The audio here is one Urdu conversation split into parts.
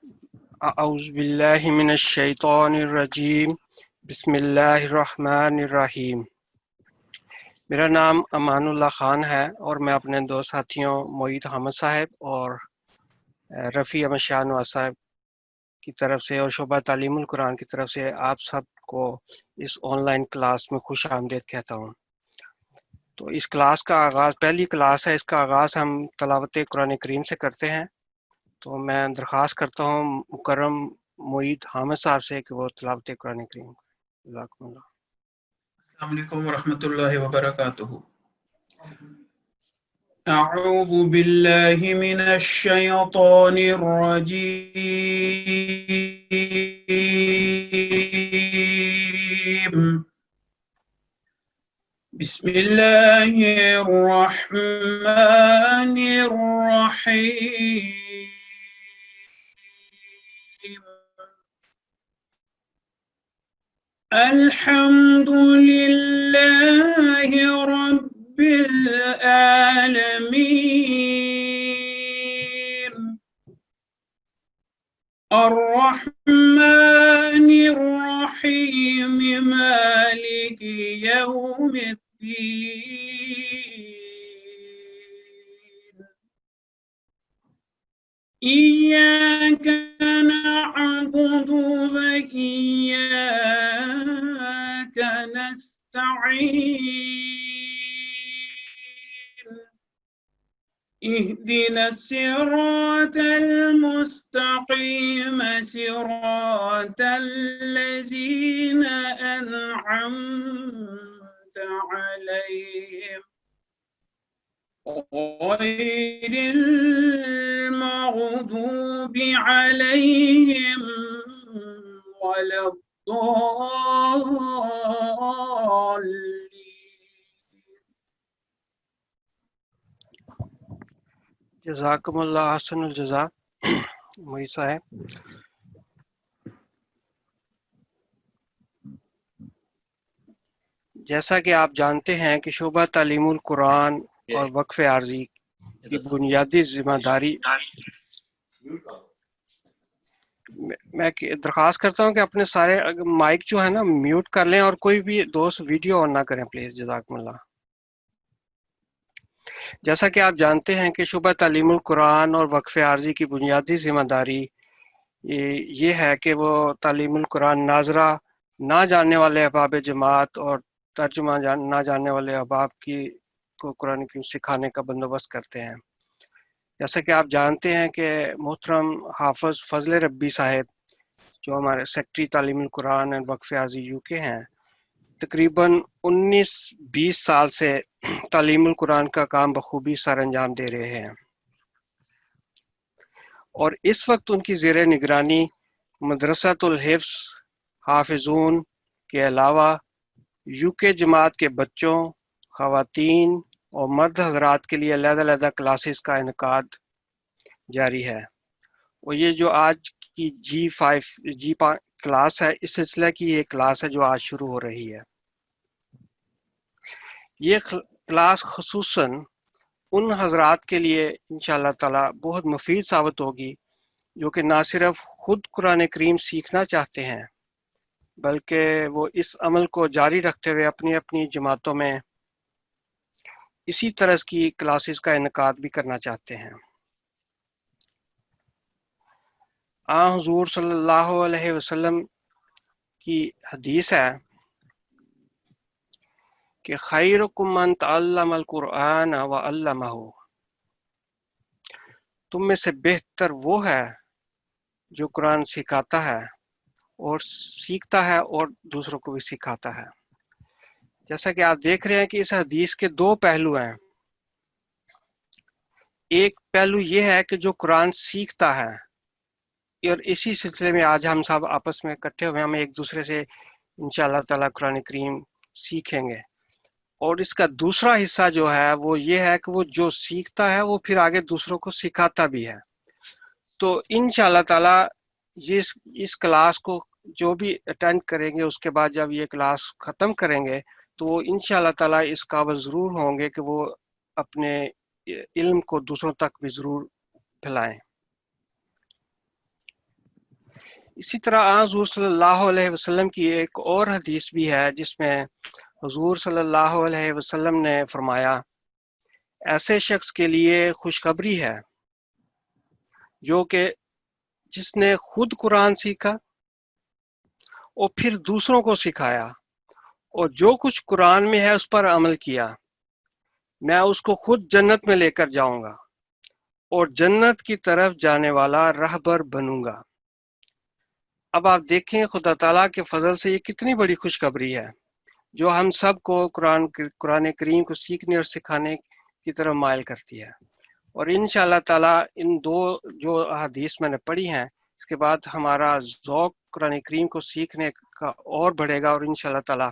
اعوذ باللہ من الشیطان الرجیم بسم اللہ الرحمن الرحیم۔ میرا نام امان اللہ خان ہے اور میں اپنے دو ساتھیوں معید حامد صاحب اور رفیع احمد شاہ نواز صاحب کی طرف سے اور شعبہ تعلیم القرآن کی طرف سے آپ سب کو اس آن لائن کلاس میں خوش آمدید کہتا ہوں۔ تو اس کلاس کا آغاز، پہلی کلاس ہے، اس کا آغاز ہم تلاوت قرآن کریم سے کرتے ہیں۔ تو میں درخواست کرتا ہوں مکرم معید حامد صاحب سے کہ وہ تلاوت قرآن کریم کریں۔ جزاکم اللہ۔ السلام علیکم ورحمۃ اللہ وبرکاتہ۔ اعوذ باللہ من الشیطان الرجیم، بسم اللہ الرحمن الرحیم۔ الحمد للہ رب العالمین، الرحمن الرحیم، مالک یوم الدین، ایاک نعبد وإیاک نستعین، اهدنا الصراط المستقيم، صراط الذين أنعمت عليهم غير المغضوب عليهم ولا الضالين۔ جزاکم اللہ حسن الجزا معید صاحب۔ جیسا کہ آپ جانتے ہیں کہ شعبہ تعلیم القرآن اور وقف عارضی کی بنیادی ذمہ داری، میں درخواست کرتا ہوں کہ اپنے سارے مائک جو ہے نا میوٹ کر لیں اور کوئی بھی دوست ویڈیو آن نہ کریں پلیز، جزاکم اللہ۔ جیسا کہ آپ جانتے ہیں کہ شعبہ تعلیم القرآن اور وقف عارضی کی بنیادی ذمہ داری یہ ہے کہ وہ تعلیم القرآن ناظرہ نہ جاننے والے احباب جماعت اور ترجمہ نہ جاننے والے احباب کو قرآن کریم سکھانے کا بندوبست کرتے ہیں۔ جیسا کہ آپ جانتے ہیں کہ محترم حافظ فضل ربی صاحب جو ہمارے سیکٹری تعلیم القرآن اور وقف عارضی یو کے ہیں، تقریباً 19-20 سال سے تعلیم القرآن کا کام بخوبی سر انجام دے رہے ہیں، اور اس وقت ان کی زیر نگرانی مدرسۃ الحفظ حافظون کے علاوہ یو کے جماعت کے بچوں، خواتین اور مرد حضرات کے لیے علیحدہ علیحدہ کلاسز کا انعقاد جاری ہے۔ اور یہ جو آج کی جی کلاس ہے، اس سلسلے کی یہ کلاس ہے جو آج شروع ہو رہی ہے۔ یہ کلاس خصوصاً ان حضرات کے لیے انشاءاللہ تعالی بہت مفید ثابت ہوگی جو کہ نہ صرف خود قرآن کریم سیکھنا چاہتے ہیں بلکہ وہ اس عمل کو جاری رکھتے ہوئے اپنی اپنی جماعتوں میں اسی طرح کی کلاسز کا انعقاد بھی کرنا چاہتے ہیں۔ حضور صلی اللہ علیہ وسلم کی حدیث ہے کہ خیرکم من تعلم القرآن وعلمہ، تم میں سے بہتر وہ ہے جو قرآن سکھاتا ہے اور سیکھتا ہے اور دوسروں کو بھی سکھاتا ہے۔ جیسا کہ آپ دیکھ رہے ہیں کہ اس حدیث کے دو پہلو ہیں۔ ایک پہلو یہ ہے کہ جو قرآن سیکھتا ہے، اور اسی سلسلے میں آج ہم سب آپس میں اکٹھے ہوئے ہم ایک دوسرے سے انشاءاللہ تعالی قرآن کریم سیکھیں گے۔ اور اس کا دوسرا حصہ جو ہے وہ یہ ہے کہ وہ جو سیکھتا ہے وہ پھر آگے دوسروں کو سکھاتا بھی ہے۔ تو انشاءاللہ تعالی اس کلاس کو جو بھی اٹینڈ کریں گے، اس کے بعد جب یہ کلاس ختم کریں گے تو وہ انشاءاللہ تعالی اس قابل ضرور ہوں گے کہ وہ اپنے علم کو دوسروں تک بھی ضرور پھیلائیں۔ اسی طرح حضور صلی اللہ علیہ وسلم کی ایک اور حدیث بھی ہے جس میں حضور صلی اللہ علیہ وسلم نے فرمایا ایسے شخص کے لیے خوشخبری ہے جو کہ جس نے خود قرآن سیکھا اور پھر دوسروں کو سکھایا اور جو کچھ قرآن میں ہے اس پر عمل کیا، میں اس کو خود جنت میں لے کر جاؤں گا اور جنت کی طرف جانے والا رہبر بنوں گا۔ اب آپ دیکھیں خدا تعالیٰ کے فضل سے یہ کتنی بڑی خوشخبری ہے جو ہم سب کو قرآن کریم کو سیکھنے اور سکھانے کی طرف مائل کرتی ہے۔ اور انشاءاللہ تعالیٰ ان دو جو حدیث میں نے پڑھی ہیں اس کے بعد ہمارا ذوق قرآن کریم کو سیکھنے کا اور بڑھے گا اور انشاءاللہ تعالیٰ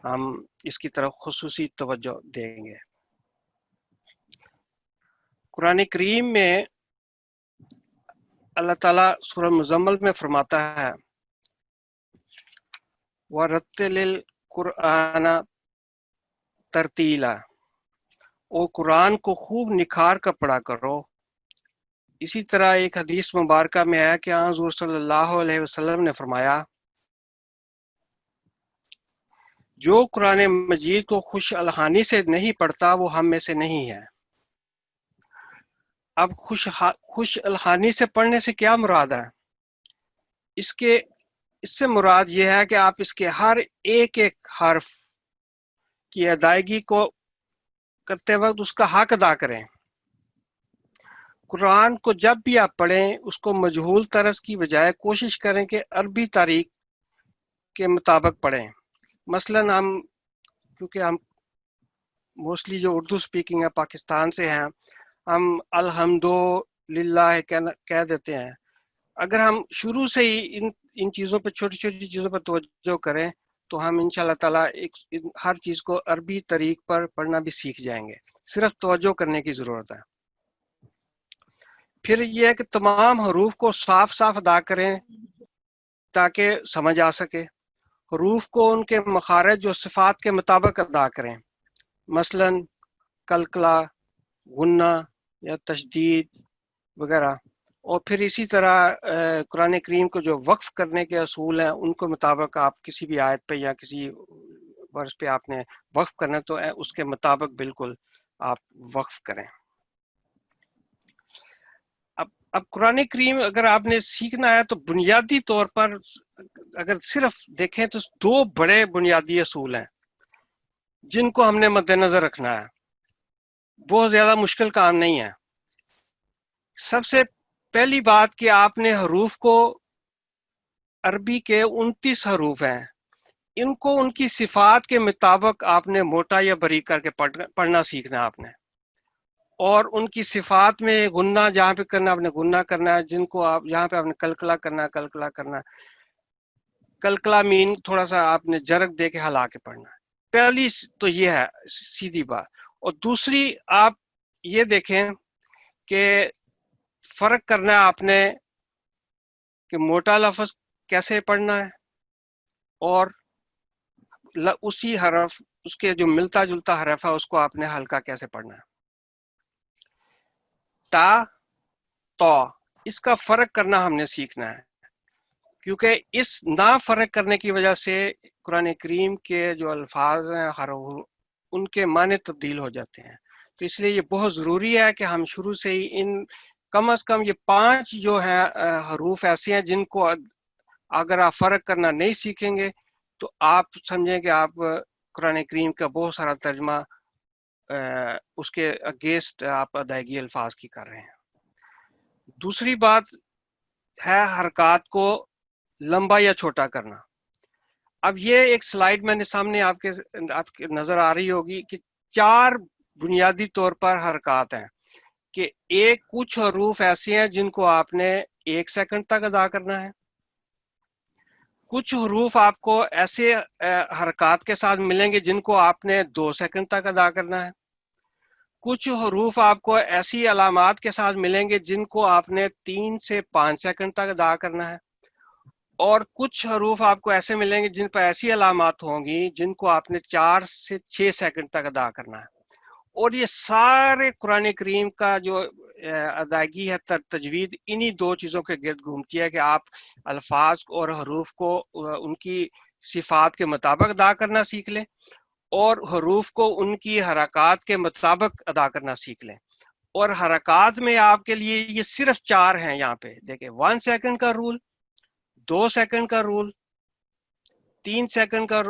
ہم اس کی طرف خصوصی توجہ دیں گے۔ قرآن کریم میں اللہ تعالیٰ سورہ مزمل میں فرماتا ہے وَرَتِّلِ الْقُرْآنَ ترتیلا، اور قرآن کو خوب نکھار کر پڑھا کرو۔ اسی طرح ایک حدیث مبارکہ میں ہے کہ حضور صلی اللہ علیہ وسلم نے فرمایا جو قرآن مجید کو خوش الحانی سے نہیں پڑھتا وہ ہم میں سے نہیں ہے۔ اب خوش الحانی سے پڑھنے سے کیا مراد ہے؟ اس سے مراد یہ ہے کہ آپ اس کے ہر ایک حرف کی ادائیگی کو کرتے وقت اس کا حق ادا کریں۔ قرآن کو جب بھی آپ پڑھیں اس کو مجہول طرز کی بجائے کوشش کریں کہ عربی تاریخ کے مطابق پڑھیں۔ مثلا کیونکہ ہم موسٹلی جو اردو سپیکنگ ہے پاکستان سے ہیں، ہم الحمدللہ کہہ دیتے ہیں۔ اگر ہم شروع سے ہی ان چیزوں پہ چھوٹی چھوٹی چیزوں پر توجہ کریں تو ہم انشاءاللہ تعالیٰ ہر چیز کو عربی طریق پر پڑھنا بھی سیکھ جائیں گے، صرف توجہ کرنے کی ضرورت ہے۔ پھر یہ ہے کہ تمام حروف کو صاف صاف ادا کریں تاکہ سمجھ آ سکے۔ حروف کو ان کے مخارج و صفات کے مطابق ادا کریں، مثلا قلقلہ، غنہ یا تشدید وغیرہ۔ اور پھر اسی طرح قرآن کریم کو جو وقف کرنے کے اصول ہیں ان کے مطابق آپ کسی بھی آیت پہ یا کسی ورس پہ آپ نے وقف کرنا تو اس کے مطابق بالکل آپ وقف کریں۔ اب قرآن کریم اگر آپ نے سیکھنا ہے تو بنیادی طور پر اگر صرف دیکھیں تو دو بڑے بنیادی اصول ہیں جن کو ہم نے مد نظر رکھنا ہے۔ بہت زیادہ مشکل کام نہیں ہے۔ سب سے پہلی بات کہ آپ نے حروف کو، عربی کے 29 حروف ہیں، ان کو ان کی صفات کے مطابق آپ نے موٹا یا باریک کر کے پڑھنا سیکھنا ہے آپ نے۔ اور ان کی صفات میں غنہ جہاں پہ کرنا آپ نے غنہ کرنا ہے، جن کو آپ جہاں پہ آپ نے قلقلہ کرنا ہے قلقلہ کرنا ہے۔ قلقلہ مین تھوڑا سا آپ نے جرک دے کے ہلا کے پڑھنا ہے۔ پہلی تو یہ ہے سیدھی بات۔ اور دوسری آپ یہ دیکھیں کہ فرق کرنا ہے آپ نے کہ موٹا لفظ کیسے پڑھنا ہے اور اسی حرف اس کے جو ملتا جلتا حرف ہے اس کو آپ نے ہلکا کیسے پڑھنا ہے۔ تا تو اس کا فرق کرنا ہم نے سیکھنا ہے، کیونکہ اس نہ فرق کرنے کی وجہ سے قرآن کریم کے جو الفاظ ہیں ان کے معنی تبدیل ہو جاتے ہیں۔ تو اس لیے یہ بہت ضروری ہے کہ ہم شروع سے ہی ان کم از کم یہ 5 جو ہیں حروف ایسے ہیں جن کو اگر آپ فرق کرنا نہیں سیکھیں گے تو آپ سمجھیں کہ آپ قرآن کریم کا بہت سارا ترجمہ اس کے اگینسٹ آپ ادائیگی الفاظ کی کر رہے ہیں۔ دوسری بات ہے حرکات کو لمبا یا چھوٹا کرنا۔ اب یہ ایک سلائیڈ میں نے سامنے آپ کے نظر آ رہی ہوگی کہ 4 بنیادی طور پر حرکات ہیں کہ کچھ حروف ایسے ہیں جن کو آپ نے 1 سیکنڈ تک ادا کرنا ہے، کچھ حروف آپ کو ایسے حرکات کے ساتھ ملیں گے جن کو آپ نے 2 سیکنڈ تک ادا کرنا ہے، کچھ حروف آپ کو ایسی علامات کے ساتھ ملیں گے جن کو آپ نے 3 سے 5 سیکنڈ تک ادا کرنا ہے، اور کچھ حروف آپ کو ایسے ملیں گے جن پر ایسی علامات ہوں گی جن کو آپ نے 4 سے 6 سیکنڈ تک ادا کرنا ہے۔ اور یہ سارے قرآن کریم کا جو ادائیگی ہے تجوید انہی دو چیزوں کے گرد گھومتی ہے کہ آپ الفاظ اور حروف کو ان کی صفات کے مطابق ادا کرنا سیکھ لیں اور حروف کو ان کی حرکات کے مطابق ادا کرنا سیکھ لیں. اور حرکات میں آپ کے لیے یہ صرف 4 ہیں. یہاں پہ دیکھیں 1 سیکنڈ کا رول، 2 سیکنڈ کا رول، 3 سیکنڈ کا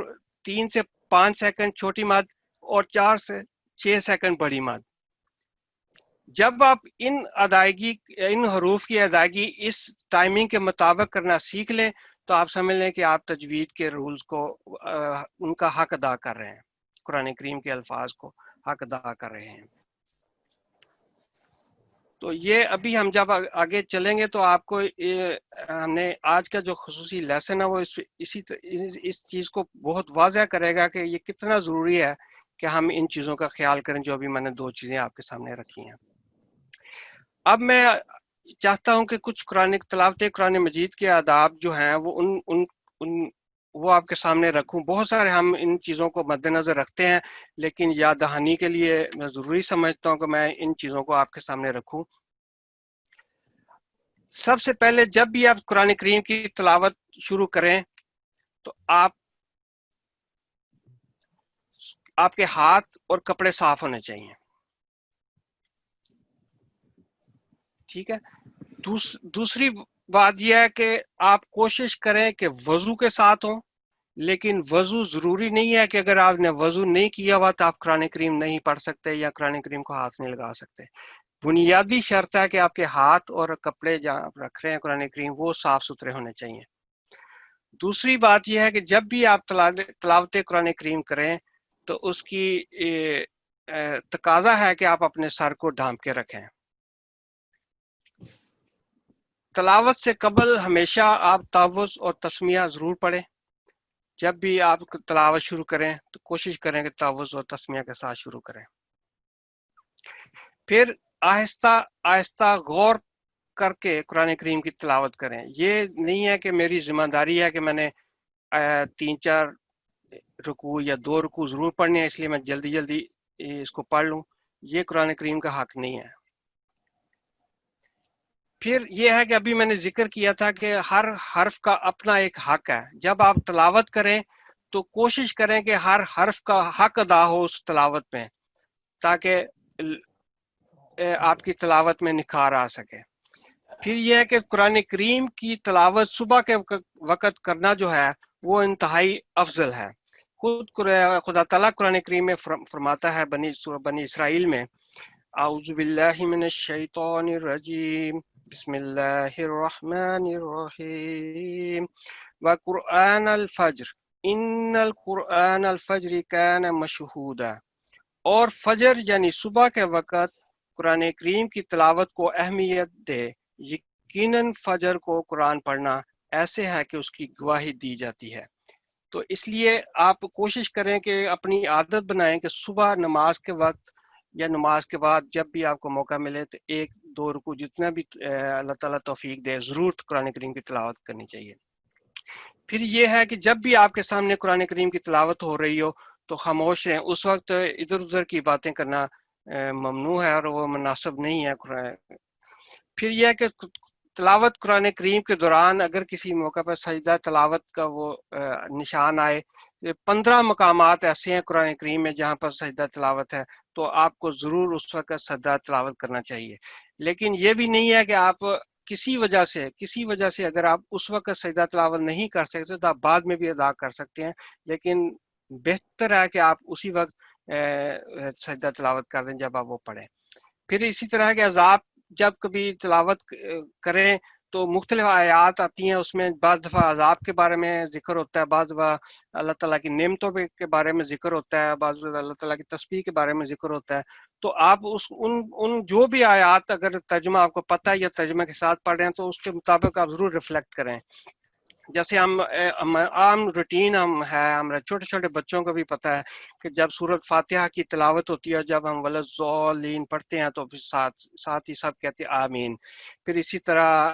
3 سے 5 سیکنڈ چھوٹی مد اور 4 سے 6 سیکنڈ بڑی مد. جب آپ ان حروف کی ادائیگی اس ٹائمنگ کے مطابق کرنا سیکھ لیں تو آپ سمجھ لیں کہ آپ تجوید کے رولز کو ان کا حق ادا کر رہے ہیں، قرآن کریم کے الفاظ کو حق ادا کر رہے ہیں. تو یہ ابھی ہم جب آگے چلیں گے تو آپ کو ہم نے آج کا جو خصوصی لیسن ہے وہ اس چیز کو بہت واضح کرے گا کہ یہ کتنا ضروری ہے کہ ہم ان چیزوں کا خیال کریں جو ابھی میں نے 2 چیزیں آپ کے سامنے رکھی ہیں. اب میں چاہتا ہوں کہ کچھ تلاوت قرآن مجید کے آداب جو ہیں وہ آپ کے سامنے رکھوں. بہت سارے ہم ان چیزوں کو مد نظر رکھتے ہیں لیکن یاد دہانی کے لیے میں ضروری سمجھتا ہوں کہ میں ان چیزوں کو آپ کے سامنے رکھوں. سب سے پہلے جب بھی آپ قرآن کریم کی تلاوت شروع کریں تو آپ کے ہاتھ اور کپڑے صاف ہونے چاہیے. ٹھیک ہے. دوسری بات یہ ہے کہ آپ کوشش کریں کہ وضو کے ساتھ ہوں، لیکن وضو ضروری نہیں ہے کہ اگر آپ نے وضو نہیں کیا ہوا تو آپ قرآن کریم نہیں پڑھ سکتے یا قرآن کریم کو ہاتھ نہیں لگا سکتے. بنیادی شرط ہے کہ آپ کے ہاتھ اور کپڑے جہاں آپ رکھ رہے ہیں قرآن کریم وہ صاف ستھرے ہونے چاہیے. دوسری بات یہ ہے کہ جب بھی آپ تلاوت قرآن کریم کریں تو اس کی تقاضا ہے کہ آپ اپنے سر کو ڈھانپ کے رکھیں. تلاوت سے قبل ہمیشہ آپ تعوذ اور تسمیہ ضرور پڑھیں. جب بھی آپ تلاوت شروع کریں تو کوشش کریں کہ تعوذ اور تسمیہ کے ساتھ شروع کریں. پھر آہستہ آہستہ غور کر کے قرآن کریم کی تلاوت کریں. یہ نہیں ہے کہ میری ذمہ داری ہے کہ میں نے 3-4 رکوع یا 2 رکوع ضرور پڑھنے ہیں اس لیے میں جلدی جلدی اس کو پڑھ لوں. یہ قرآن کریم کا حق نہیں ہے. پھر یہ ہے کہ ابھی میں نے ذکر کیا تھا کہ ہر حرف کا اپنا ایک حق ہے. جب آپ تلاوت کریں تو کوشش کریں کہ ہر حرف کا حق ادا ہو اس تلاوت میں تاکہ آپ کی تلاوت میں نکھار آ سکے. پھر یہ ہے کہ قرآن کریم کی تلاوت صبح کے وقت کرنا جو ہے وہ انتہائی افضل ہے. خود خدا تعالیٰ قرآن کریم میں فرماتا ہے بنی اسرائیل میں اعوذ باللہ من الشیطان الرجیم بسم اللہ الرحمن الرحیم وقرآن الفجر ان القرآن الفجر کان مشہودا. اور فجر یعنی صبح کے وقت قرآن کریم کی تلاوت کو اہمیت دے. یقیناً فجر کو قرآن پڑھنا ایسے ہے کہ اس کی گواہی دی جاتی ہے. تو اس لیے آپ کوشش کریں کہ اپنی عادت بنائیں کہ صبح نماز کے وقت یا نماز کے بعد جب بھی آپ کو موقع ملے تو 1-2 رکوع جتنا بھی اللہ تعالیٰ توفیق دے ضرور قرآن کریم کی تلاوت کرنی چاہیے. پھر یہ ہے کہ جب بھی آپ کے سامنے قرآن کریم کی تلاوت ہو رہی ہو تو خاموش رہیں. اس وقت ادھر ادھر کی باتیں کرنا ممنوع ہے اور وہ مناسب نہیں ہے. پھر یہ ہے کہ تلاوت قرآن کریم کے دوران اگر کسی موقع پر سجدہ تلاوت کا وہ نشان آئے، 15 مقامات ایسے ہیں قرآن کریم میں جہاں پر سجدہ تلاوت ہے تو آپ کو ضرور اس وقت سجدہ تلاوت کرنا چاہیے. لیکن یہ بھی نہیں ہے کہ آپ کسی وجہ سے اگر آپ اس وقت سجدہ تلاوت نہیں کر سکتے تو آپ بعد میں بھی ادا کر سکتے ہیں، لیکن بہتر ہے کہ آپ اسی وقت سجدہ تلاوت کر دیں جب آپ وہ پڑھیں. پھر اسی طرح کے عذاب جب کبھی تلاوت کریں تو مختلف آیات آتی ہیں، اس میں بعض دفعہ عذاب کے بارے میں ذکر ہوتا ہے، بعض دفعہ اللہ تعالیٰ کی نعمتوں کے بارے میں ذکر ہوتا ہے، بعض دفعہ اللہ تعالیٰ کی تسبیح کے بارے میں ذکر ہوتا ہے. تو آپ ان جو بھی آیات اگر ترجمہ آپ کو پتہ ہے یا ترجمہ کے ساتھ پڑھ رہے ہیں تو اس کے مطابق آپ ضرور ریفلیکٹ کریں. جیسے ہم عام روٹین ہے، ہمارے چھوٹے چھوٹے بچوں کو بھی پتہ ہے کہ جب سورۃ فاتحہ کی تلاوت ہوتی ہے جب ہم ولضالین پڑھتے ہیں تو پھر ساتھ ہی سب کہتے ہیں آمین. پھر اسی طرح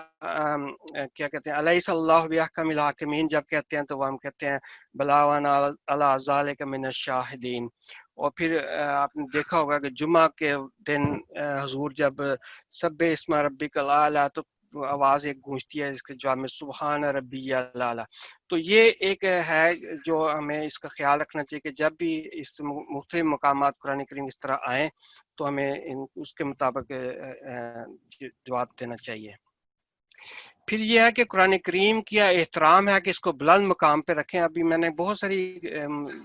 کیا کہتے ہیں الیس اللہ باحکم الحاکمین جب کہتے ہیں تو وہ ہم کہتے ہیں بلاوانا علی ذالک من الشاہدین. اور پھر آپ نے دیکھا ہوگا کہ جمعہ کے دن حضور جب سبح اسم ربک الاعلی تو آواز ایک گونجتی ہے جس کے جواب میں سبحان ربی الاعلی. تو یہ ایک ہے جو ہمیں اس کا خیال رکھنا چاہیے کہ جب بھی اس مختلف مقامات قرآن کریم اس طرح آئیں تو ہمیں اس کے مطابق جواب دینا چاہیے. پھر یہ ہے کہ قرآن کریم کیا احترام ہے کہ اس کو بلند مقام پہ رکھیں. ابھی میں نے بہت ساری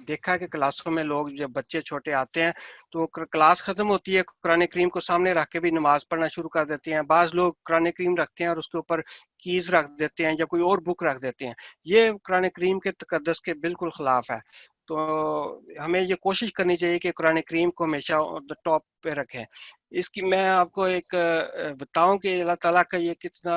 دیکھا کہ کلاسوں میں لوگ جب بچے چھوٹے آتے ہیں تو کلاس ختم ہوتی ہے قرآن کریم کو سامنے رکھ کے بھی نماز پڑھنا شروع کر دیتے ہیں. بعض لوگ قرآن کریم رکھتے ہیں اور اس کے اوپر کیز رکھ دیتے ہیں یا کوئی اور بک رکھ دیتے ہیں. یہ قرآن کریم کے تقدس کے بالکل خلاف ہے. تو ہمیں یہ کوشش کرنی چاہیے کہ قرآن کریم کو ہمیشہ ٹاپ پہ رکھیں. اس کی میں آپ کو ایک بتاؤں کہ اللہ تعالیٰ کا یہ کتنا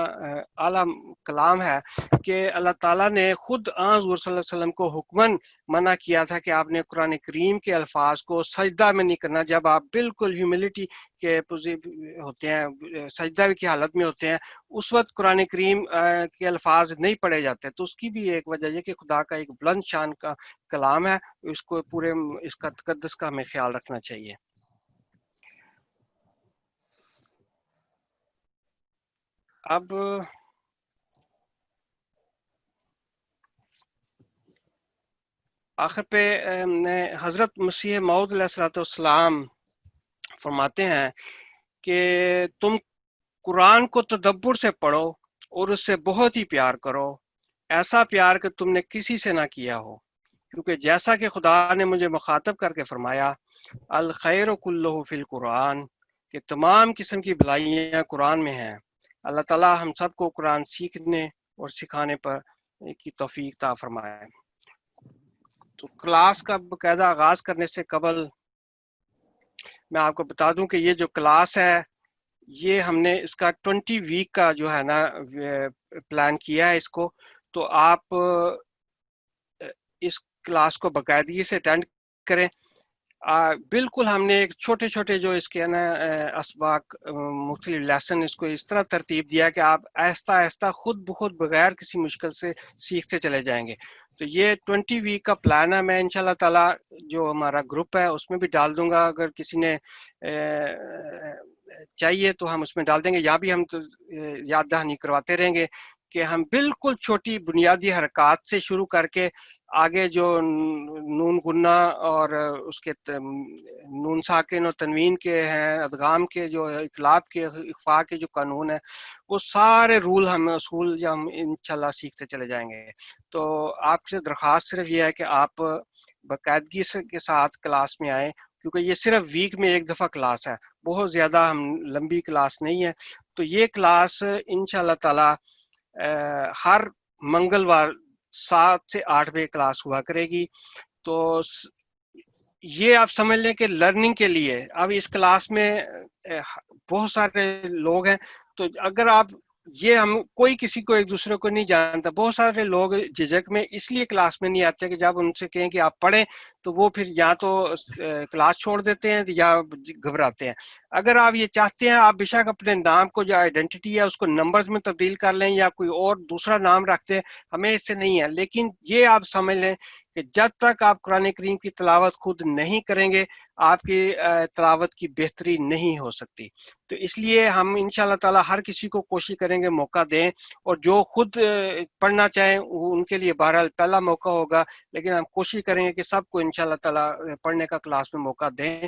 اعلیٰ کلام ہے کہ اللہ تعالیٰ نے خود حضور صلی اللہ علیہ وسلم کو حکماً منع کیا تھا کہ آپ نے قرآن کریم کے الفاظ کو سجدہ میں نہیں کرنا. جب آپ بالکل ہیوملٹی کے ہوتے ہیں، سجدہ کی حالت میں ہوتے ہیں، اس وقت قرآن کریم کے الفاظ نہیں پڑھے جاتے. تو اس کی بھی ایک وجہ یہ کہ خدا کا ایک بلند شان کا کلام ہے، اس کو پورے اس کا تقدس کا ہمیں خیال رکھنا چاہیے. اب آخر پہ حضرت مسیح موعود علیہ الصلوۃ والسلام فرماتے ہیں کہ تم قرآن کو تدبر سے پڑھو اور اس سے بہت ہی پیار کرو، ایسا پیار کہ تم نے کسی سے نہ کیا ہو، کیونکہ جیسا کہ خدا نے مجھے مخاطب کر کے فرمایا الخیر کلہ فی القرآن، کہ تمام قسم کی بھلائیاں قرآن میں ہیں. اللہ تعالیٰ ہم سب کو قرآن سیکھنے اور سکھانے پر کی توفیق عطا فرمائے. تو کلاس کا باقاعدہ آغاز کرنے سے قبل میں آپ کو بتا دوں کہ یہ جو کلاس ہے یہ ہم نے اس کا 20 ویک کا جو ہے نا پلان کیا ہے اس کو. تو آپ اس کلاس کو باقاعدگی سے اٹینڈ کریں. بالکل ہم نے ایک چھوٹے چھوٹے جو اس کے نا اسباق مختلف لیسن اس کو اس طرح ترتیب دیا کہ آپ آہستہ آہستہ خود بخود بغیر کسی مشکل سے سیکھتے چلے جائیں گے. تو یہ 20 ویک کا پلان ہے. میں انشاءاللہ تعالی جو ہمارا گروپ ہے اس میں بھی ڈال دوں گا، اگر کسی نے چاہیے تو ہم اس میں ڈال دیں گے، یا بھی ہم تو یاد دہانی کرواتے رہیں گے کہ ہم بالکل چھوٹی بنیادی حرکات سے شروع کر کے آگے جو نون گنا اور اس کے نون ساکن اور تنوین کے ہیں، ادغام کے جو اقلاب کے اخفاء کے جو قانون ہیں، وہ سارے رول ہم اصول یا ہم انشاءاللہ سیکھتے چلے جائیں گے. تو آپ سے درخواست صرف یہ ہے کہ آپ باقاعدگی کے ساتھ کلاس میں آئیں، کیونکہ یہ صرف ویک میں ایک دفعہ کلاس ہے، بہت زیادہ ہم لمبی کلاس نہیں ہے. تو یہ کلاس انشاءاللہ تعالی ہر منگلوار 7 سے 8 بجے کلاس ہوا کرے گی. تو یہ آپ سمجھ لیں کہ لرننگ کے لیے اب اس کلاس میں بہت سارے لوگ ہیں. تو اگر آپ یہ ہم کوئی کسی کو ایک دوسرے کو نہیں جانتا، بہت سارے لوگ جھجک میں اس لیے کلاس میں نہیں آتے کہ جب ان سے کہیں کہ آپ پڑھیں تو وہ پھر یا تو کلاس چھوڑ دیتے ہیں یا گھبراتے ہیں. اگر آپ یہ چاہتے ہیں آپ بے شک اپنے نام کو جو آئیڈینٹی ہے اس کو نمبرز میں تبدیل کر لیں یا کوئی اور دوسرا نام رکھتے ہیں، ہمیں اس سے نہیں ہے. لیکن یہ آپ سمجھ لیں کہ جب تک آپ قرآن کریم کی تلاوت خود نہیں کریں گے آپ کی تلاوت کی بہتری نہیں ہو سکتی. تو اس لیے ہم انشاءاللہ تعالی ہر کسی کو کوشش کریں گے موقع دیں، اور جو خود پڑھنا چاہیں ان کے لیے بہرحال پہلا موقع ہوگا، لیکن ہم کوشش کریں گے کہ سب کو انشاءاللہ تعالی پڑھنے کا کلاس میں موقع دیں.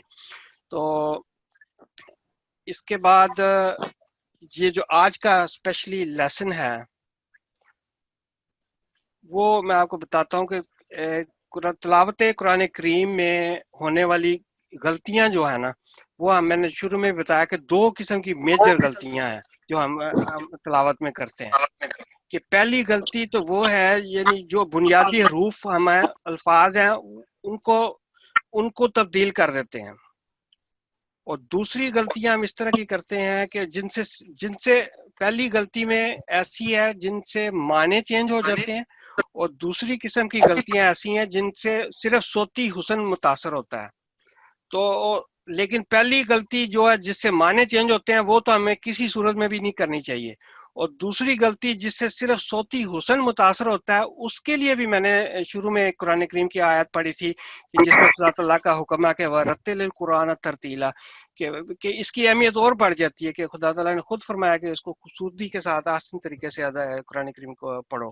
تو اس کے بعد یہ جو آج کا اسپیشلی لیسن ہے وہ میں آپ کو بتاتا ہوں کہ تلاوت قرآن کریم میں ہونے والی غلطیاں جو ہے نا وہ میں نے شروع میں بتایا کہ 2 قسم کی میجر غلطیاں ہیں جو ہم تلاوت میں کرتے ہیں. کہ پہلی غلطی تو وہ ہے یعنی جو بنیادی حروف ہمیں الفاظ ہیں ان کو تبدیل کر دیتے ہیں. اور دوسری غلطیاں ہم اس طرح کی کرتے ہیں کہ جن سے پہلی غلطی میں ایسی ہے جن سے معنی چینج ہو جاتے ہیں، اور دوسری قسم کی غلطیاں ایسی ہیں جن سے صرف صوتی حسن متاثر ہوتا ہے. تو لیکن پہلی غلطی جو ہے جس سے معنی چینج ہوتے ہیں وہ تو ہمیں کسی صورت میں بھی نہیں کرنی چاہیے. اور دوسری غلطی جس سے صرف صوتی حسن متاثر ہوتا ہے، اس کے لیے بھی میں نے شروع میں قرآن کریم کی آیت پڑھی تھی کہ جس میں خدا تعالیٰ کا حکم ہے کہ وَرَتِّلِ الْقُرْآنَ تَرْتِیلًا، کہ اس کی اہمیت اور بڑھ جاتی ہے کہ خدا تعالیٰ نے خود فرمایا کہ اس کو خوبصورتی کے ساتھ آسان طریقے سے قرآن کریم کو پڑھو۔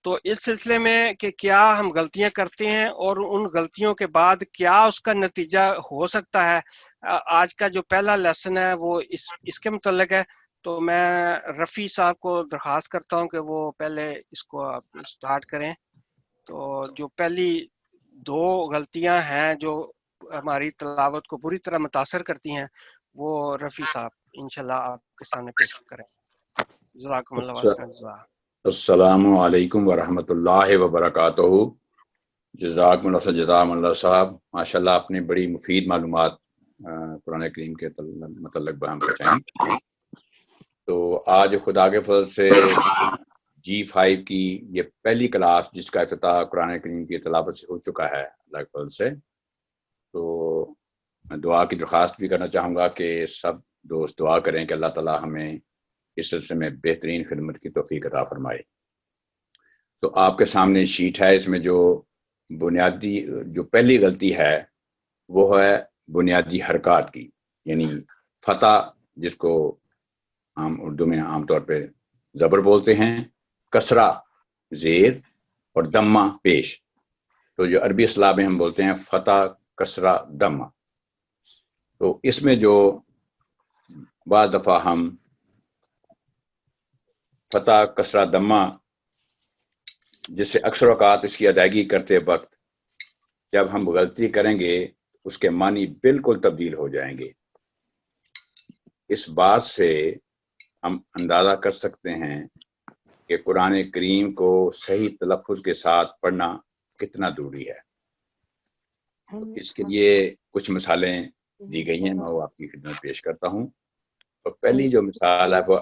تو اس سلسلے میں کہ کیا ہم غلطیاں کرتے ہیں اور ان غلطیوں کے بعد کیا اس کا نتیجہ ہو سکتا ہے، آج کا جو پہلا لیسن ہے وہ اس کے متعلق ہے۔ تو میں رفیع صاحب کو درخواست کرتا ہوں کہ وہ پہلے اس کو آپ سٹارٹ کریں۔ تو جو پہلی دو غلطیاں ہیں جو ہماری تلاوت کو بری طرح متاثر کرتی ہیں، وہ رفیع صاحب انشاءاللہ آپ کے سامنے پیش کریں۔ جزاکم اللہ واسع جزا۔ السلام علیکم ورحمۃ اللہ وبرکاتہ۔ جزاکم اللہ جزاکم اللہ صاحب، ماشاءاللہ آپ نے بڑی مفید معلومات قرآن کریم کے متعلق بیان پہنچائیں۔ تو آج خدا کے فضل سے G5 کی یہ پہلی کلاس جس کا افتتاح قرآن کریم کی تلاوت سے ہو چکا ہے اللہ کے فضل سے، تو میں دعا کی درخواست بھی کرنا چاہوں گا کہ سب دوست دعا کریں کہ اللہ تعالیٰ ہمیں اس سلسلے میں بہترین خدمت کی توفیق عطا فرمائے۔ تو آپ کے سامنے شیٹ ہے، اس میں جو بنیادی جو پہلی غلطی ہے وہ ہے بنیادی حرکات کی، یعنی فتح جس کو عام اردو میں عام طور پہ زبر بولتے ہیں، کسرہ زیر اور دمہ پیش۔ تو جو عربی اصطلاح میں ہم بولتے ہیں فتح کسرہ دمہ، تو اس میں جو بعض دفعہ ہم فتح کسرہ دمہ جس سے اکثر اوقات اس کی ادائیگی کرتے وقت جب ہم غلطی کریں گے اس کے معنی بالکل تبدیل ہو جائیں گے۔ اس بات سے ہم اندازہ کر سکتے ہیں کہ قرآن کریم کو صحیح تلفظ کے ساتھ پڑھنا کتنا ضروری ہے۔ اس کے لیے کچھ مثالیں دی گئی ہیں، میں وہ آپ کی خدمت پیش کرتا ہوں۔ تو پہلی جو مثال ہے وہ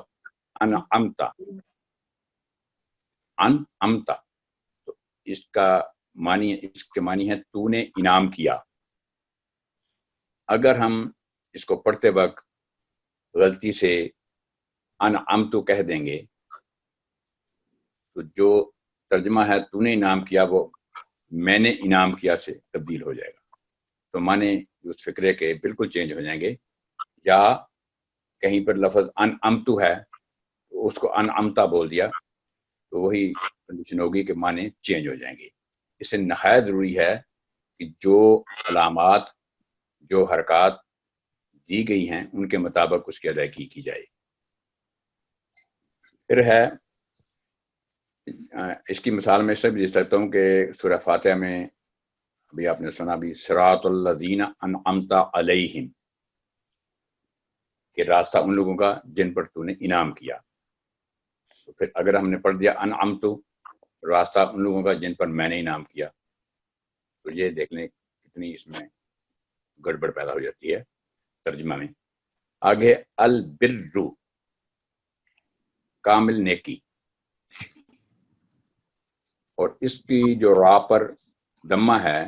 انعمتا، انعمتا، تو اس کے معنی ہے تو نے انعام کیا۔ اگر ہم اس کو پڑھتے وقت غلطی سے انعمتو کہہ دیں گے تو جو ترجمہ ہے تو نے انعام کیا وہ میں نے انعام کیا سے تبدیل ہو جائے گا، تو معنی اس فکرے کے بالکل چینج ہو جائیں گے۔ یا کہیں پر لفظ انعمتو ہے تو اس کو انعمتا بول دیا تو وہی کنڈیشن ہوگی کہ معنی چینج ہو جائیں گے۔ اس سے نہایت ضروری ہے کہ جو علامات جو حرکات دی گئی ہیں ان کے مطابق اس کی ادائیگی کی جائے۔ پھر ہے اس کی مثال میں سے بھی دے سکتا ہوں کہ سورہ فاتحہ میں ابھی آپ نے سنا بھی صراط الذین انعمت علیہم، کہ راستہ ان لوگوں کا جن پر تو نے انعام کیا۔ تو پھر اگر ہم نے پڑھ دیا انعمتو، راستہ ان لوگوں کا جن پر میں نے انعام کیا، تو یہ دیکھ لیں کتنی اس میں گڑبڑ پیدا ہو جاتی ہے ترجمہ میں۔ آگے البرو، کامل نیکی، اور اس کی جو را پر دمہ ہے،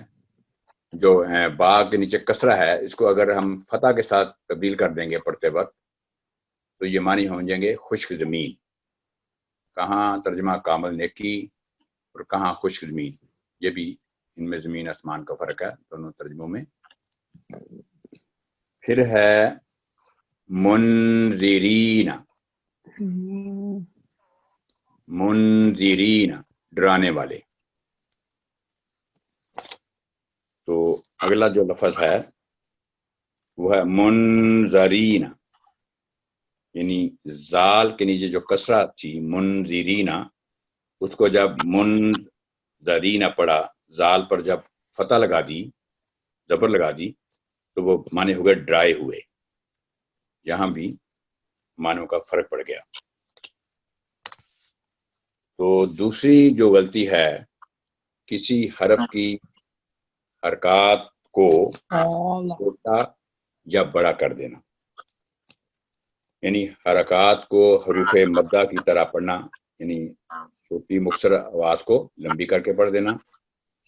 جو با کے نیچے کسرہ ہے، اس کو اگر ہم فتح کے ساتھ تبدیل کر دیں گے پڑھتے وقت تو یہ معنی ہو جائیں گے خشک زمین۔ کہاں ترجمہ کامل نیکی اور کہاں خشک زمین، یہ بھی ان میں زمین آسمان کا فرق ہے دونوں ترجموں میں۔ پھر ہے منذرین، منذرین ڈرانے والے۔ تو اگلا جو لفظ ہے وہ ہے منذرین، یعنی زال کے نیچے جو کسرہ تھی منذرین، اس کو جب منذرین پڑھا، زال پر جب فتح لگا دی، زبر لگا دی، تو وہ معنی ہو گئے ڈرائے ہوئے۔ یہاں بھی معنوں کا فرق پڑ گیا۔ تو دوسری جو غلطی ہے کسی حرف کی حرکات کو چھوٹا یا بڑا کر دینا، یعنی حرکات کو حروف مدہ کی طرح پڑھنا، یعنی چھوٹی مختصر آواز کو لمبی کر کے پڑھ دینا،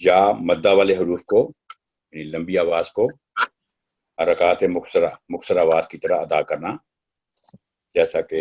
یا مدہ والے حروف کو یعنی لمبی آواز کو حرکات مختصر آواز کی طرح ادا کرنا، جیسا کہ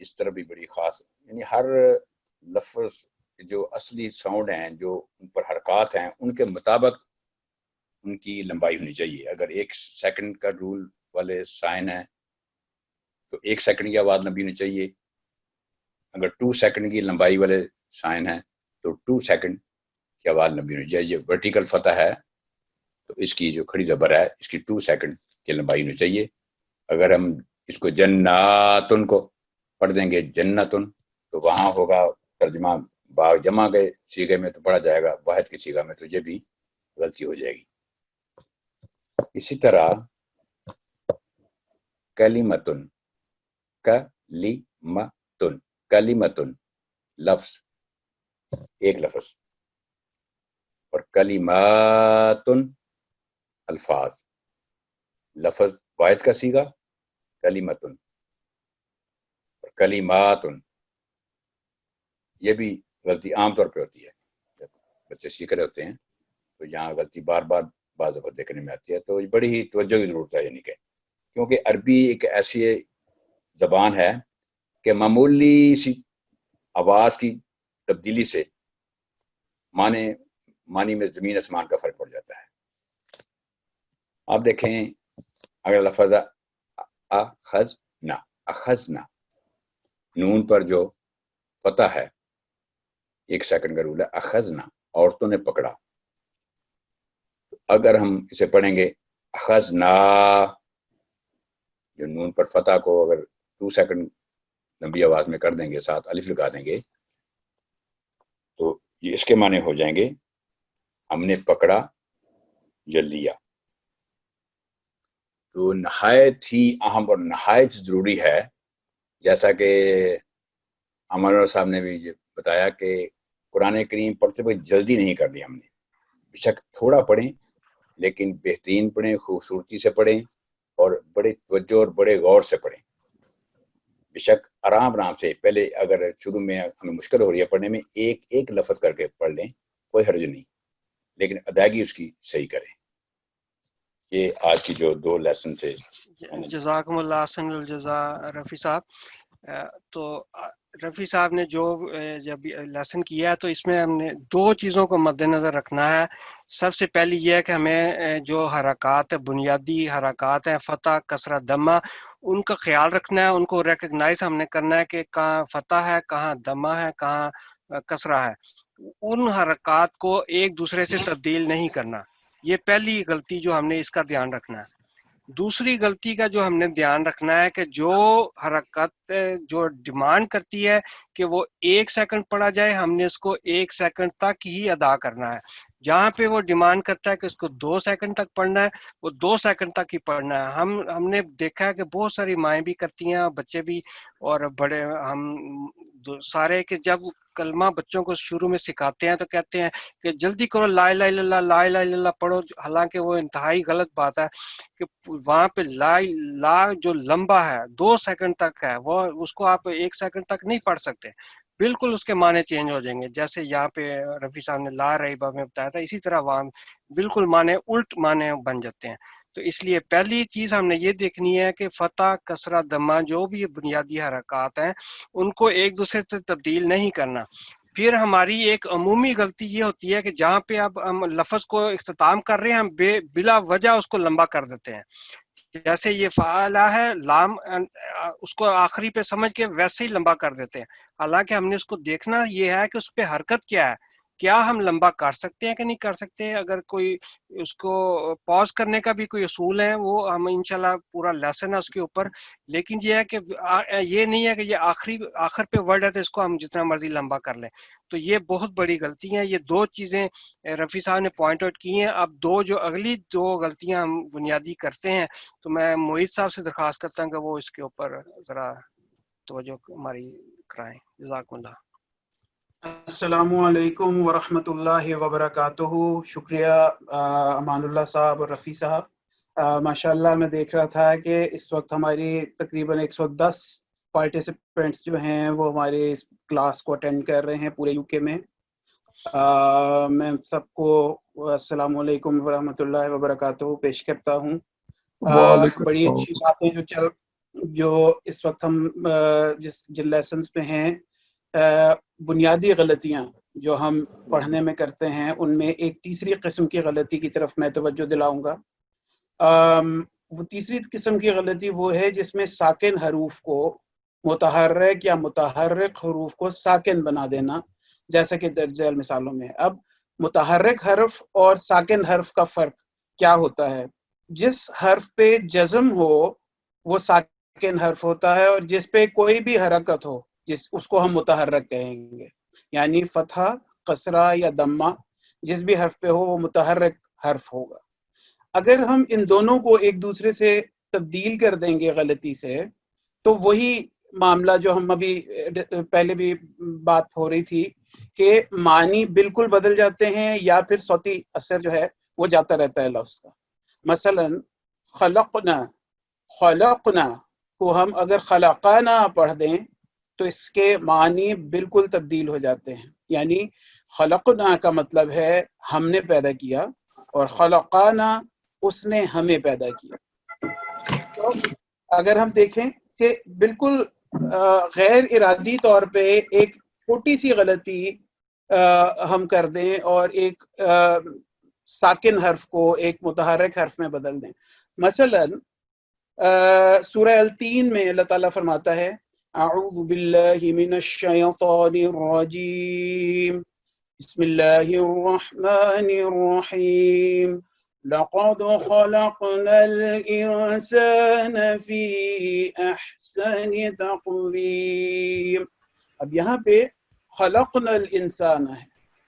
اس طرح بھی بڑی خاص، یعنی ہر لفظ جو اصلی ساؤنڈ ہیں، جو ان پر حرکات ہیں، ان کے مطابق ان کی لمبائی ہونی چاہیے. اگر 1 سیکنڈ کا رول والے سائن ہیں تو 1 سیکنڈ کی آواز لمبی ہونی چاہیے. اگر 2 سیکنڈ کی لمبائی والے سائن ہیں تو 2 سیکنڈ کی آواز لمبی ہونی چاہیے. ورٹیکل فتح ہے تو اس کی جو کھڑی زبر ہے اس کی 2 سیکنڈ کی لمبائی ہونی چاہیے. اگر ہم اس کو جناتن کو پڑھ دیں گے جنتن تو وہاں ہوگا ترجمہ با جمع کے سیغے میں تو پڑھا جائے گا، واحد کی سیغہ میں تو یہ بھی غلطی ہو جائے گی. اسی طرح کلیمتن، کلیمتن، کلیمتن لفظ، ایک لفظ، اور کلماتن الفاظ، لفظ واحد کا سیغہ کلیمتن، اور کلماتن یہ بھی غلطی عام طور پہ ہوتی ہے. جب بچے سیکھ رہے ہوتے ہیں تو یہاں غلطی بار بار بعض دفعہ دیکھنے میں آتی ہے، تو بڑی ہی توجہ کی ضرورت ہے. یعنی کہ کیونکہ عربی ایک ایسی زبان ہے کہ معمولی سی آواز کی تبدیلی سے معنی میں زمین آسمان کا فرق پڑ جاتا ہے. آپ دیکھیں اگر لفظ اخذنا، اخذنا نون پر جو فتح ہے 1 سیکنڈ کا رول ہے، اخذنا عورتوں نے پکڑا. اگر ہم اسے پڑھیں گے اخذنا، جو نون پر فتح کو اگر 2 سیکنڈ لمبی آواز میں کر دیں گے، ساتھ الف لگا دیں گے، تو یہ اس کے معنی ہو جائیں گے ہم نے پکڑا یا لیا. تو نہایت ہی اہم اور نہایت ضروری ہے، جیسا کہ امر صاحب نے بھی بتایا کہ قرآن کریم پڑھتے ہوئے جلدی نہیں کرنی. ہم نے بے شک تھوڑا پڑھیں لیکن بہترین پڑھیں، خوبصورتی سے پڑھیں اور بڑے توجہ اور بڑے غور سے پڑھیں. بے شک آرام سے، پہلے اگر شروع میں ہمیں مشکل ہو رہی ہے پڑھنے میں، ایک لفظ کر کے پڑھ لیں، کوئی حرج نہیں، لیکن ادائیگی اس کی صحیح کریں. یہ آج کی جو 2 لیسن تھے. جزاکم اللہ احسن الجزا رفیع صاحب. تو رفیع صاحب نے جو جب لیسن کیا ہے تو اس میں ہم نے 2 چیزوں کو مد نظر رکھنا ہے. سب سے پہلی یہ ہے کہ ہمیں جو حرکات ہے، بنیادی حرکات ہیں، فتح، کسرہ، دمہ، ان کا خیال رکھنا ہے، ان کو ریکگنائز ہم نے کرنا ہے کہ کہاں فتح ہے، کہاں دمہ ہے، کہاں کسرہ ہے. ان حرکات کو ایک دوسرے سے تبدیل نہیں کرنا. یہ پہلی غلطی جو ہم نے اس کا دھیان رکھنا ہے. دوسری غلطی کا جو ہم نے دھیان رکھنا ہے کہ جو حرکت جو ڈیمانڈ کرتی ہے کہ وہ 1 سیکنڈ پڑھا جائے، ہم نے اس کو 1 سیکنڈ تک ہی ادا کرنا ہے. جہاں پہ وہ ڈیمانڈ کرتا ہے کہ اس کو 2 سیکنڈ تک پڑھنا ہے، وہ 2 سیکنڈ تک ہی پڑھنا ہے. ہم نے دیکھا ہے کہ بہت ساری مائیں بھی کرتی ہیں، بچے بھی اور بڑے، ہم سارے، کہ جب کلمہ بچوں کو شروع میں سکھاتے ہیں تو کہتے ہیں کہ جلدی کرو، لا الہ الا اللہ، لا الہ الا اللہ پڑھو. حالانکہ وہ انتہائی غلط بات ہے کہ وہاں پہ لا جو لمبا ہے 2 سیکنڈ تک ہے، وہ اس کو آپ 1 سیکنڈ تک نہیں پڑھ سکتے. بالکل اس کے معنی چینج ہو جائیں گے. جیسے یہاں پہ رفیع صاحب نے لا ریبہ میں بتایا تھا، اسی طرح وہاں بالکل معنی الٹ معنی بن جاتے ہیں. تو اس لیے پہلی چیز ہم نے یہ دیکھنی ہے کہ فتح، کسرہ، دمہ جو بھی بنیادی حرکات ہیں ان کو ایک دوسرے سے تبدیل نہیں کرنا. پھر ہماری ایک عمومی غلطی یہ ہوتی ہے کہ جہاں پہ اب ہم لفظ کو اختتام کر رہے ہیں، ہم بلا وجہ اس کو لمبا کر دیتے ہیں. جیسے یہ فعلا ہے، لام اس کو آخری پہ سمجھ کے ویسے ہی لمبا کر دیتے ہیں. حالانکہ ہم نے اس کو دیکھنا یہ ہے کہ اس پہ حرکت کیا ہے، کیا ہم لمبا کر سکتے ہیں کہ نہیں کر سکتے. اگر کوئی اس کو پاز کرنے کا بھی کوئی اصول ہے، وہ ہم انشاءاللہ پورا لیسن ہے اس کے اوپر. لیکن یہ ہے کہ یہ نہیں ہے کہ یہ آخر پہ ورڈ ہے تو اس کو ہم جتنا مرضی لمبا کر لیں. تو یہ بہت بڑی غلطی ہیں. یہ 2 چیزیں رفیع صاحب نے پوائنٹ آؤٹ کی ہیں. اب اگلی 2 غلطیاں ہم بنیادی کرتے ہیں تو میں معید صاحب سے درخواست کرتا ہوں کہ وہ اس کے اوپر ذرا توجہ ہماری کرائیں. جزاکم اللہ. السلام علیکم ورحمۃ اللہ وبرکاتہ. شکریہ امان اللہ صاحب اور رفیع صاحب. ماشاءاللہ میں دیکھ رہا تھا کہ اس وقت ہماری تقریباً 110 پارٹیسپینٹس جو ہیں وہ ہمارے اس کلاس کو اٹینڈ کر رہے ہیں پورے یو کے میں. میں سب کو السلام علیکم ورحمۃ اللہ وبرکاتہ پیش کرتا ہوں. بڑی اچھی باتیں جو جو اس وقت ہم جن لیسنس پہ ہیں، بنیادی غلطیاں جو ہم پڑھنے میں کرتے ہیں، ان میں ایک تیسری قسم کی غلطی کی طرف میں توجہ دلاؤں گا۔ وہ تیسری قسم کی غلطی وہ ہے جس میں ساکن حروف کو متحرک یا متحرک حروف کو ساکن بنا دینا، جیسا کہ درج ذیل مثالوں میں ہے۔ اب متحرک حرف اور ساکن حرف کا فرق کیا ہوتا ہے؟ جس حرف پہ جزم ہو وہ ساکن حرف ہوتا ہے، اور جس پہ کوئی بھی حرکت ہو اس کو ہم متحرک کہیں گے، یعنی فتحہ، کسرہ یا دمہ جس بھی حرف پہ ہو وہ متحرک حرف ہوگا۔ اگر ہم ان دونوں کو ایک دوسرے سے تبدیل کر دیں گے غلطی سے، تو وہی معاملہ جو ہم ابھی پہلے بھی بات ہو رہی تھی کہ معنی بالکل بدل جاتے ہیں یا پھر صوتی اثر جو ہے وہ جاتا رہتا ہے لفظ کا۔ مثلا خلقنا، خلقنا کو ہم اگر خلقانا پڑھ دیں تو اس کے معنی بالکل تبدیل ہو جاتے ہیں، یعنی خلقنا کا مطلب ہے ہم نے پیدا کیا، اور خلقانا اس نے ہمیں پیدا کیا۔ تو اگر ہم دیکھیں کہ بالکل غیر ارادی طور پہ ایک چھوٹی سی غلطی ہم کر دیں اور ایک ساکن حرف کو ایک متحرک حرف میں بدل دیں، مثلا سورہ التین میں اللہ تعالیٰ فرماتا ہے اعوذ باللہ من الشیطان الرجیم بسم اللہ الرحمن الرحیم لقد خلقنا الانسان فی احسن تقویم۔ اب یہاں پہ خلقنا الانسان ہے،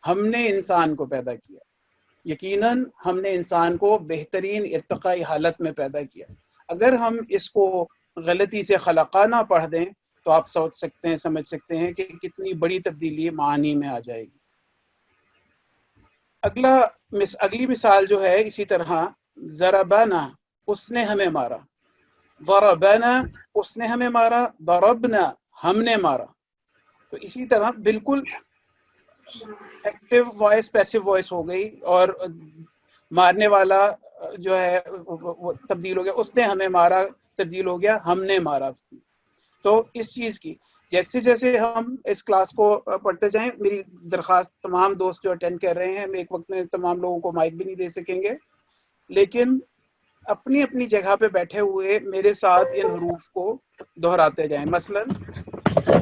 ہم نے انسان کو پیدا کیا، یقیناً ہم نے انسان کو بہترین ارتقائی حالت میں پیدا کیا۔ اگر ہم اس کو غلطی سے خلقانہ پڑھ دیں تو آپ سوچ سکتے ہیں، سمجھ سکتے ہیں کہ کتنی بڑی تبدیلی معنی میں آ جائے گی۔ اگلی مثال جو ہے اسی طرح ضربنا، اس نے ہمیں مارا، ضربنا اس نے ہمیں مارا، ضربنا ہم نے مارا۔ تو اسی طرح بالکل ایکٹیو وائس پیسیو وائس ہو گئی، اور مارنے والا جو ہے وہ تبدیل ہو گیا، اس نے ہمیں مارا تبدیل ہو گیا ہم نے مارا۔ تو اس چیز کی جیسے جیسے ہم اس کلاس کو پڑھتے جائیں، میری درخواست تمام دوست جو اٹینڈ کر رہے ہیں، ہم ایک وقت میں تمام لوگوں کو مائک بھی نہیں دے سکیں گے، لیکن اپنی اپنی جگہ پہ بیٹھے ہوئے میرے ساتھ ان حروف کو دہراتے جائیں۔ مثلا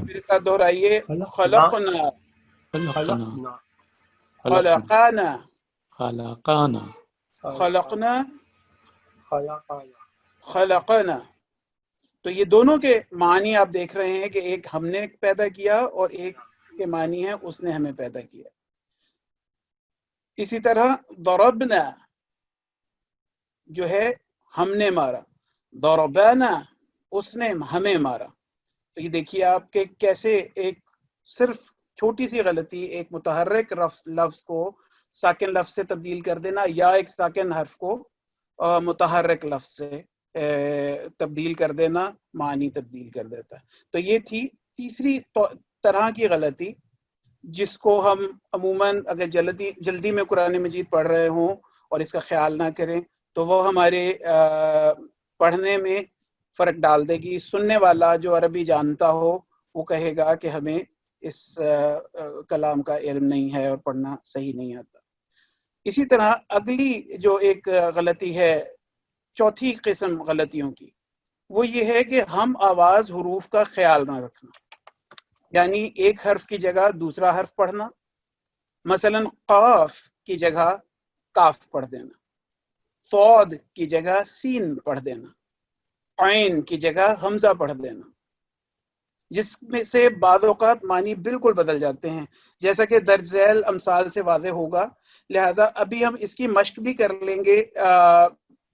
میرے ساتھ دہرائیے خلقنا، خلقنا خلقانا، خلقانا خلقنا، خلقنا۔ خلقنا۔ تو یہ دونوں کے معنی آپ دیکھ رہے ہیں کہ ایک ہم نے پیدا کیا اور ایک کے معنی ہے اس نے ہمیں پیدا کیا۔ اسی طرح ضربنا جو ہے ہم نے مارا، ضربنا اس نے ہمیں مارا۔ تو یہ دیکھیے آپ کہ کیسے ایک صرف چھوٹی سی غلطی ایک متحرک لفظ کو ساکن لفظ سے تبدیل کر دینا، یا ایک ساکن حرف کو متحرک لفظ سے تبدیل کر دینا، معنی تبدیل کر دیتا ہے۔ تو یہ تھی تیسری طرح کی غلطی جس کو ہم عموماً اگر جلدی میں قرآن مجید پڑھ رہے ہوں اور اس کا خیال نہ کریں تو وہ ہمارے پڑھنے میں فرق ڈال دے گی۔ سننے والا جو عربی جانتا ہو وہ کہے گا کہ ہمیں اس کلام کا علم نہیں ہے اور پڑھنا صحیح نہیں آتا۔ اسی طرح اگلی جو ایک غلطی ہے، چوتھی قسم غلطیوں کی، وہ یہ ہے کہ ہم آواز حروف کا خیال نہ رکھنا، یعنی ایک حرف کی جگہ دوسرا حرف پڑھنا، مثلا قاف کی جگہ کاف پڑھ دینا، صاد کی جگہ سین پڑھ دینا، عین کی جگہ حمزہ پڑھ دینا، جس میں سے بعض اوقات معنی بالکل بدل جاتے ہیں، جیسا کہ درج ذیل امثال سے واضح ہوگا۔ لہذا ابھی ہم اس کی مشق بھی کر لیں گے،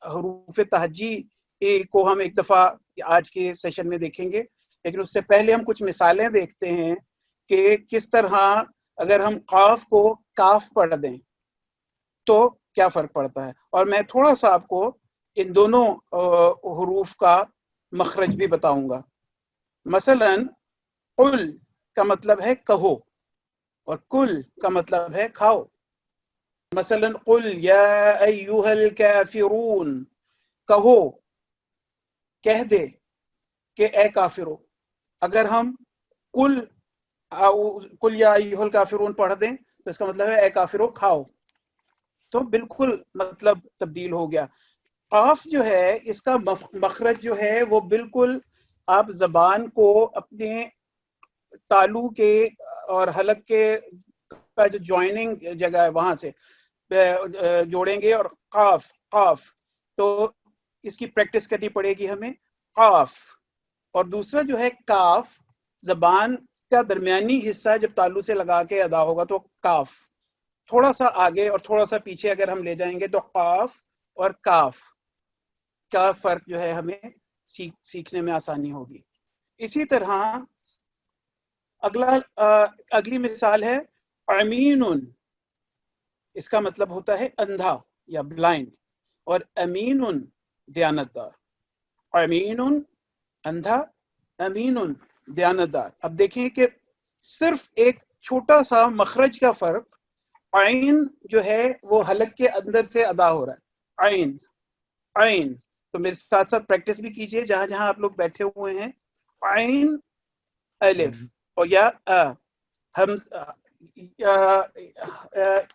حروف تہجی کو ہم ایک دفعہ آج کے سیشن میں دیکھیں گے، لیکن اس سے پہلے ہم کچھ مثالیں دیکھتے ہیں کہ کس طرح اگر ہم قاف کو کاف پڑھ دیں تو کیا فرق پڑتا ہے۔ اور میں تھوڑا سا آپ کو ان دونوں حروف کا مخرج بھی بتاؤں گا۔ مثلا قل کا مطلب ہے کہو، اور کل کا مطلب ہے کھاؤ۔ مثلا قل یا ایھا الکافرون، کہو، کہہ دے، کہ اے کافرو، اگر ہم کل یا ایھا الکافرون پڑھ دیں تو اس کا مطلب ہے اے کافرو کھاؤ، تو بالکل مطلب تبدیل ہو گیا. قاف جو ہے اس کا مخرج جو ہے وہ بالکل آپ زبان کو اپنے تالو کے اور حلق کے کا جو جوائننگ جگہ ہے وہاں سے جوڑیں گے، اور قاف قاف تو اس کی پریکٹس کرنی پڑے گی ہمیں قاف. اور دوسرا جو ہے کاف، زبان کا درمیانی حصہ جب تالو سے لگا کے ادا ہوگا تو کاف. تھوڑا سا آگے اور تھوڑا سا پیچھے اگر ہم لے جائیں گے تو قاف اور کاف کا فرق جو ہے ہمیں سیکھنے میں آسانی ہوگی. اسی طرح اگلی مثال ہے امین، اس کا مطلب ہوتا ہے اندھا یا بلائنڈ، اور امین دیانتدار. امین اندھا، امین دیانتدار. اب دیکھیں کہ صرف ایک چھوٹا سا مخرج کا فرق، عین جو ہے وہ حلق کے اندر سے ادا ہو رہا ہے، عین عین. تو میرے ساتھ ساتھ پریکٹس بھی کیجئے جہاں جہاں آپ لوگ بیٹھے ہوئے ہیں. عین الف اور یا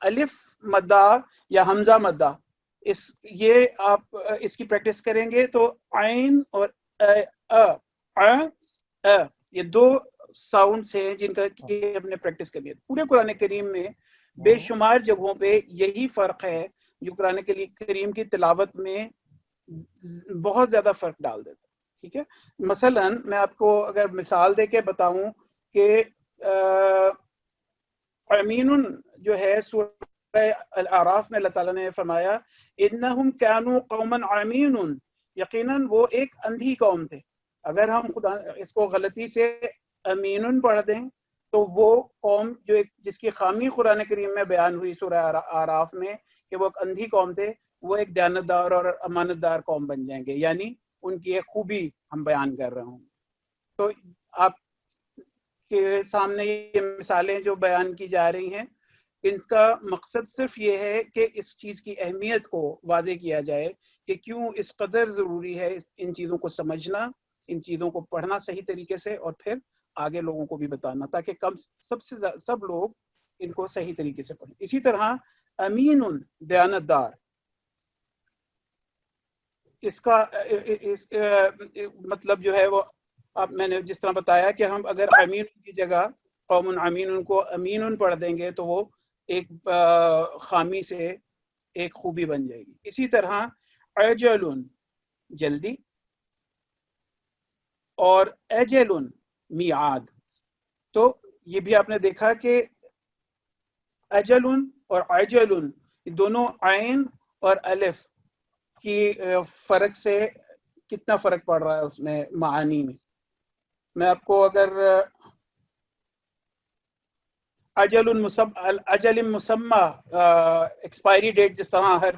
الف مدہ یا حمزہ مدہ، یہ آپ اس کی پریکٹس کریں گے تو عین اور یہ دو ساؤنڈز ہیں جن کا کہ ہم نے پریکٹس کرنی ہے. پورے قرآن کریم میں بے شمار جگہوں پہ یہی فرق ہے جو قرآن کریم کی تلاوت میں بہت زیادہ فرق ڈال دیتا ہے. ٹھیک ہے، مثلا میں آپ کو اگر مثال دے کے بتاؤں کہ امین جو ہے سورہ الاعراف میں اللہ تعالیٰ نے فرمایا انہم کانوا قوما عمین، یقیناً وہ ایک اندھی قوم تھے. اگر ہم خدا اس کو غلطی سے امین پڑھ دیں تو وہ قوم جو جس کی خامی قرآن کریم میں بیان ہوئی سورہ اعراف میں کہ وہ ایک اندھی قوم تھے، وہ ایک دیانتدار اور امانت دار قوم بن جائیں گے، یعنی ان کی ایک خوبی ہم بیان کر رہے ہوں. تو آپ کے سامنے یہ مثالیں جو بیان کی جا رہی ہیں، ان کا مقصد صرف یہ ہے کہ اس چیز کی اہمیت کو واضح کیا جائے کہ کیوں اس قدر ضروری ہے ان چیزوں کو سمجھنا، ان چیزوں کو پڑھنا صحیح طریقے سے، اور پھر آگے لوگوں کو بھی بتانا تاکہ سب لوگ ان کو صحیح طریقے سے پڑھیں. اسی طرح امین دیانتدار، اس کا مطلب جو ہے وہ میں نے جس طرح بتایا کہ ہم اگر امین کی جگہ قوم امین کو امین پڑھ دیں گے تو وہ ایک خامی سے ایک خوبی بن جائے گی. اسی طرح عجل جلدی اور اجل میعاد، تو یہ بھی آپ نے دیکھا کہ اجل اور عجل دونوں عین اور الف کی فرق سے کتنا فرق پڑ رہا ہے اس میں معانی میں. میں آپ کو اگر اجل مسمى ایکسپائری ڈیٹ جس طرح ہر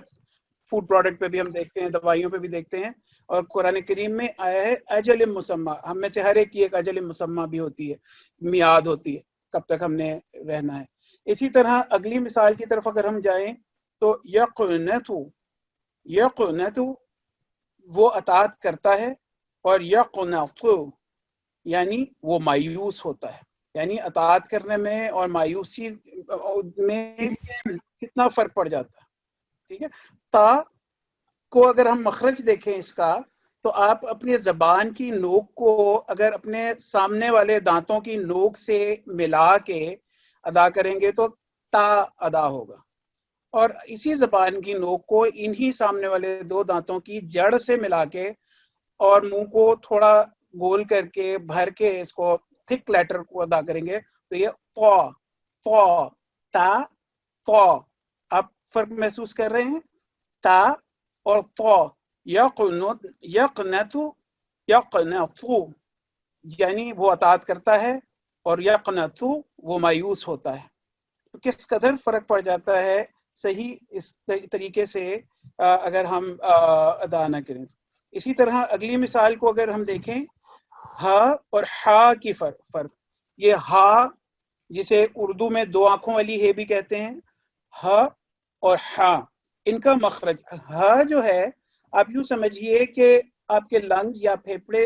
فوڈ پروڈکٹ پہ بھی ہم دیکھتے ہیں، دوائیوں پہ بھی دیکھتے ہیں، اور قرآن کریم میں آیا ہے اجل مسمى. ہم میں سے ہر ایک کی ایک اجل مسمى بھی ہوتی ہے، میعاد ہوتی ہے، کب تک ہم نے رہنا ہے. اسی طرح اگلی مثال کی طرف اگر ہم جائیں تو یقنت وہ اطاعت کرتا ہے، اور یقنط یعنی وہ مایوس ہوتا ہے. یعنی اطاعت کرنے میں اور مایوسی میں کتنا فرق پڑ جاتا ہے. ٹھیک ہے، تا کو اگر ہم مخرج دیکھیں اس کا، تو آپ اپنی زبان کی نوک کو اگر اپنے سامنے والے دانتوں کی نوک سے ملا کے ادا کریں گے تو تا ادا ہوگا، اور اسی زبان کی نوک کو انہی سامنے والے دو دانتوں کی جڑ سے ملا کے اور منہ کو تھوڑا گول کر کے بھر کے اس کو تھک لیٹر کو ادا کریں گے تو یہ تا. آپ فرق محسوس کر رہے ہیں؟ تا اور یقنت یعنی وہ اطاعت کرتا ہے، اور یقنت وہ مایوس ہوتا ہے. کس قدر فرق پڑ جاتا ہے صحیح اس طریقے سے اگر ہم ادا نہ کریں. اسی طرح اگلی مثال کو اگر ہم دیکھیں، ہا اور ہا کی فرق، یہ ہا جسے اردو میں دو آنکھوں والی ہے بھی کہتے ہیں، ہا اور ہا، ان کا مخرج ہا جو ہے آپ یوں سمجھیے کہ آپ کے لنگز یا پھیپھڑے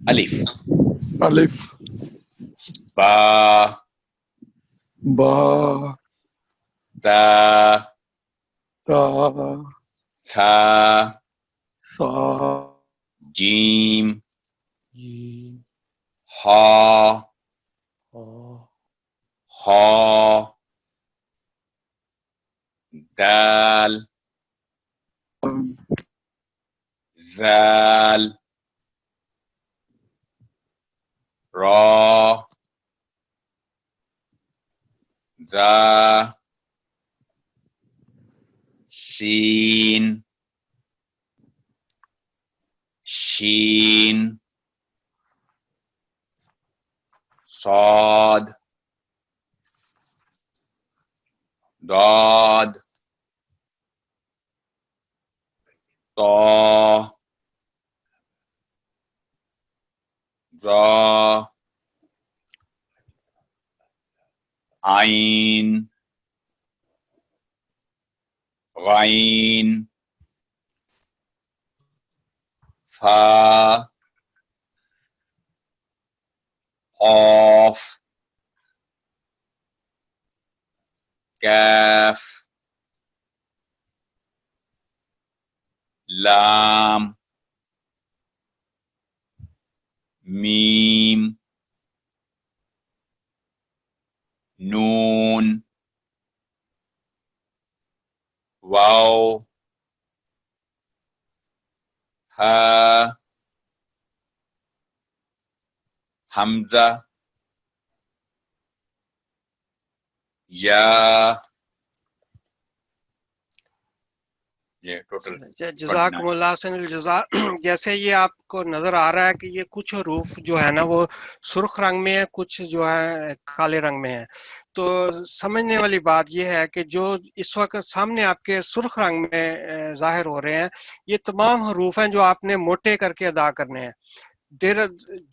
الف الف با با تا تا ثا سا جیم جیم ہا ہا خا دال ذال را ذا سین شین صاد ضاد طا ظا عین غین فا قاف کاف لام میم نون واو ہا حمزہ یا یہ ٹوٹل جزاکم اللہ حسن الجزا. جیسے یہ آپ کو نظر آ رہا ہے کہ یہ کچھ حروف جو ہے نا وہ سرخ رنگ میں ہے، کچھ جو ہے کالے رنگ میں ہے. تو سمجھنے والی بات یہ ہے کہ جو اس وقت سامنے آپ کے سرخ رنگ میں ظاہر ہو رہے ہیں، یہ تمام حروف ہیں جو آپ نے موٹے کر کے ادا کرنے ہیں.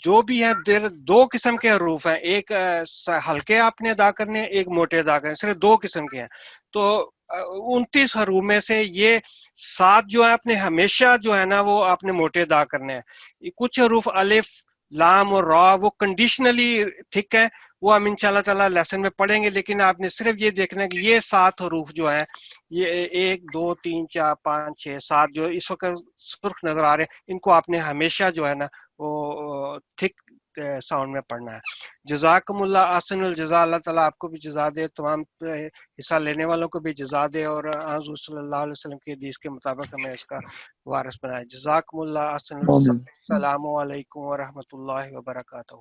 جو بھی ہیں دو قسم کے حروف ہیں، ایک ہلکے آپ نے ادا کرنے ہیں، ایک موٹے ادا کرنے ہیں، صرف دو قسم کے ہیں. تو 29 حروف میں سے یہ 7 جو ہے اپنے ہمیشہ جو ہے نا وہ آپ نے موٹے ادا کرنے ہیں. کچھ حروف الف لام اور را وہ کنڈیشنلی تھک ہے، وہ ہم انشاءاللہ تعالی لیسن میں پڑھیں گے، لیکن آپ نے صرف یہ دیکھنا ہے کہ یہ 7 حروف جو ہیں، یہ 1 2 3 4 5 6 7 جو اس وقت سرخ نظر آ رہے ہیں، ان کو آپ نے ہمیشہ جو ہے نا وہ تھک ساؤنڈ میں پڑھنا ہے. جزاکم اللہ احسن الجزا. اللہ تعالیٰ آپ کو بھی جزا دے، تمام حصہ لینے والوں کو بھی جزا دے، اور حضور صلی اللہ علیہ وسلم کی حدیث کے مطابق ہمیں اس کا وارث بنائے. جزاکم اللہ احسن الجزا. السلام علیکم ورحمۃ اللہ وبرکاتہ.